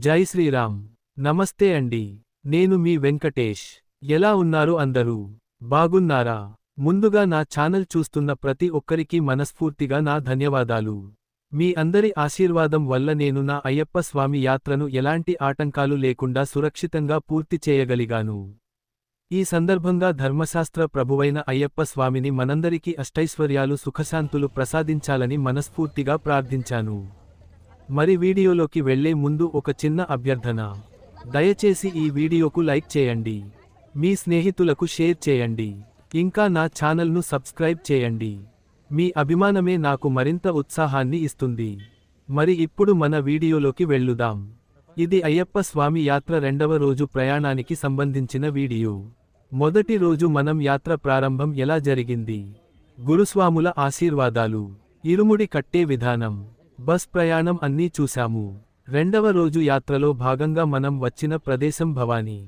జై శ్రీరామ్. నమస్తే అండి. నేను మీ వెంకటేష్. ఎలా ఉన్నారు అందరూ? బాగున్నారా? ముందుగా నా ఛానల్ చూస్తున్న ప్రతి ఒక్కరికి మనస్ఫూర్తిగా నా ధన్యవాదాలు. మీ అందరి ఆశీర్వాదం వల్ల నేను నా అయ్యప్ప స్వామి యాత్రను ఎలాంటి ఆటంకాలు లేకుండా సురక్షితంగా పూర్తి చేయగలిగాను. ఈ సందర్భంగా ధర్మశాస్త్ర ప్రభువైన అయ్యప్ప స్వామిని మనందరికీ అష్టైశ్వర్యాలు సుఖశాంతులు ప్రసాదించాలని మనస్ఫూర్తిగా ప్రార్థించాను. మరి వీడియోలోకి వెళ్లే ముందు ఒక చిన్న అభ్యర్థన. దయచేసి ఈ వీడియోకు లైక్ చేయండి. మీ స్నేహితులకు షేర్ చేయండి. ఇంకా నా ఛానల్ను సబ్స్క్రైబ్ చేయండి. మీ అభిమానమే నాకు మరింత ఉత్సాహాన్ని ఇస్తుంది. మరి ఇప్పుడు మన వీడియోలోకి వెళ్ళుదాం. ఇది అయ్యప్ప స్వామి యాత్ర రెండవ రోజు ప్రయాణానికి సంబంధించిన వీడియో. మొదటి రోజు మనం యాత్ర ప్రారంభం ఎలా జరిగింది, గురుస్వాముల ఆశీర్వాదాలు, ఇరుముడి కట్టే విధానం, బస్ ప్రయాణం అన్నీ చూశాము. రెండవ రోజు యాత్రలో భాగంగా మనం వచ్చిన ప్రదేశం భవానీ.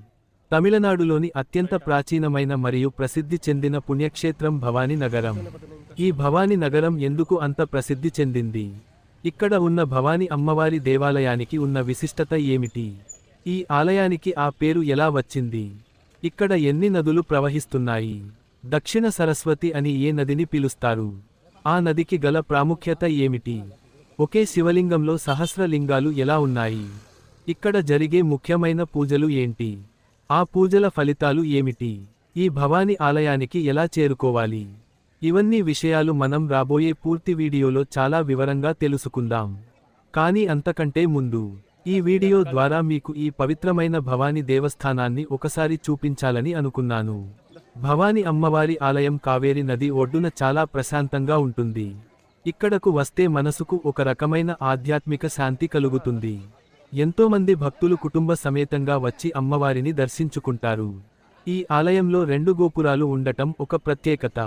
తమిళనాడులోని అత్యంత ప్రాచీనమైన మరియు ప్రసిద్ధి చెందిన పుణ్యక్షేత్రం భవానీ నగరం. ఈ భవానీ నగరం ఎందుకు అంత ప్రసిద్ధి చెందింది? ఇక్కడ ఉన్న భవానీ అమ్మవారి దేవాలయానికి ఉన్న విశిష్టత ఏమిటి? ఈ ఆలయానికి ఆ పేరు ఎలా వచ్చింది? ఇక్కడ ఎన్ని నదులు ప్రవహిస్తున్నాయి? దక్షిణ సరస్వతి అని ఏ నదిని పిలుస్తారు? ఆ నదికి గల ప్రాముఖ్యత ఏమిటి? ఒకే శివలింగంలో సహస్రలింగాలు ఎలా ఉన్నాయి? ఇక్కడ జరిగే ముఖ్యమైన పూజలు ఏంటి? ఆ పూజల ఫలితాలు ఏమిటి? ఈ భవానీ ఆలయానికి ఎలా చేరుకోవాలి? ఇవన్నీ విషయాలు మనం రాబోయే పూర్తి వీడియోలో చాలా వివరంగా తెలుసుకుందాం. కానీ అంతకంటే ముందు ఈ వీడియో ద్వారా మీకు ఈ పవిత్రమైన భవానీ దేవస్థానాన్ని ఒకసారి చూపించాలని అనుకున్నాను. భవానీ అమ్మవారి ఆలయం కావేరి నది ఒడ్డున చాలా ప్రశాంతంగా ఉంటుంది. ఇక్కడకు వస్తే మనసుకు ఒక రకమైన ఆధ్యాత్మిక శాంతి కలుగుతుంది. ఎంతోమంది భక్తులు కుటుంబ సమేతంగా వచ్చి అమ్మవారిని దర్శించుకుంటారు. ఈ ఆలయంలో 2 గోపురాలు ఉండటం ఒక ప్రత్యేకత.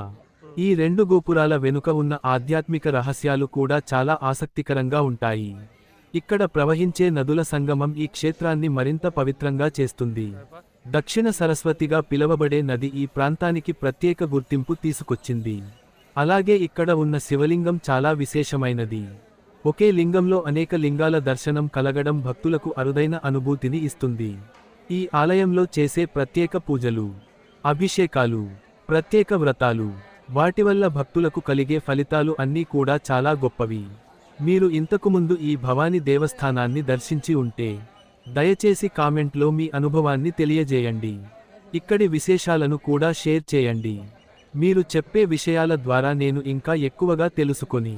ఈ 2 గోపురాల వెనుక ఉన్న ఆధ్యాత్మిక రహస్యాలు కూడా చాలా ఆసక్తికరంగా ఉంటాయి. ఇక్కడ ప్రవహించే నదుల సంగమం ఈ క్షేత్రాన్ని మరింత పవిత్రంగా చేస్తుంది. దక్షిణ సరస్వతిగా పిలువబడే నది ఈ ప్రాంతానికి ప్రత్యేక గుర్తింపు తీసుకొచ్చింది. అలాగే ఇక్కడ ఉన్న శివలింగం చాలా విశేషమైనది. ఒకే లింగంలో అనేక లింగాల దర్శనం కలగడం భక్తులకు అరుదైన అనుభూతిని ఇస్తుంది. ఈ ఆలయంలో చేసే ప్రత్యేక పూజలు, అభిషేకాలు, ప్రత్యేక వ్రతాలు, వాటి వల్ల భక్తులకు కలిగే ఫలితాలు అన్నీ కూడా చాలా గొప్పవి. మీరు ఇంతకుముందు ఈ భవానీ దేవస్థానాన్ని దర్శించి ఉంటే దయచేసి కామెంట్లో మీ అనుభవాన్ని తెలియజేయండి. ఇక్కడి విశేషాలను కూడా షేర్ చేయండి. మీరు చెప్పే విషయాల ద్వారా నేను ఇంకా ఎక్కువగా తెలుసుకొని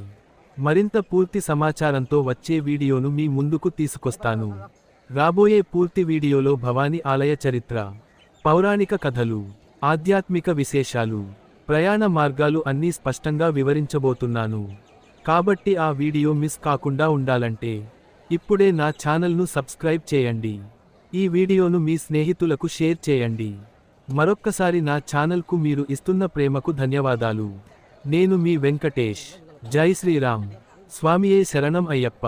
మరింత పూర్తి సమాచారంతో వచ్చే వీడియోను మీ ముందుకు తీసుకొస్తాను. రాబోయే పూర్తి వీడియోలో భవానీ ఆలయ చరిత్ర, పౌరాణిక కథలు, ఆధ్యాత్మిక విశేషాలు, ప్రయాణ మార్గాలు అన్నీ స్పష్టంగా వివరించబోతున్నాను. కాబట్టి ఆ వీడియో మిస్ కాకుండా ఉండాలంటే ఇప్పుడే నా ఛానల్ను సబ్స్క్రైబ్ చేయండి. ఈ వీడియోను మీ స్నేహితులకు షేర్ చేయండి. మరొక్కసారి నా ఛానల్కు మీరు ఇస్తున్న ప్రేమకు ధన్యవాదాలు. నేను మీ వెంకటేష్. జై శ్రీరామ్. స్వామియే శరణం అయ్యప్ప.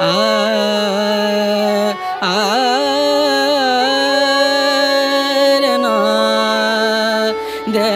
ఆ ఆ రే నా దే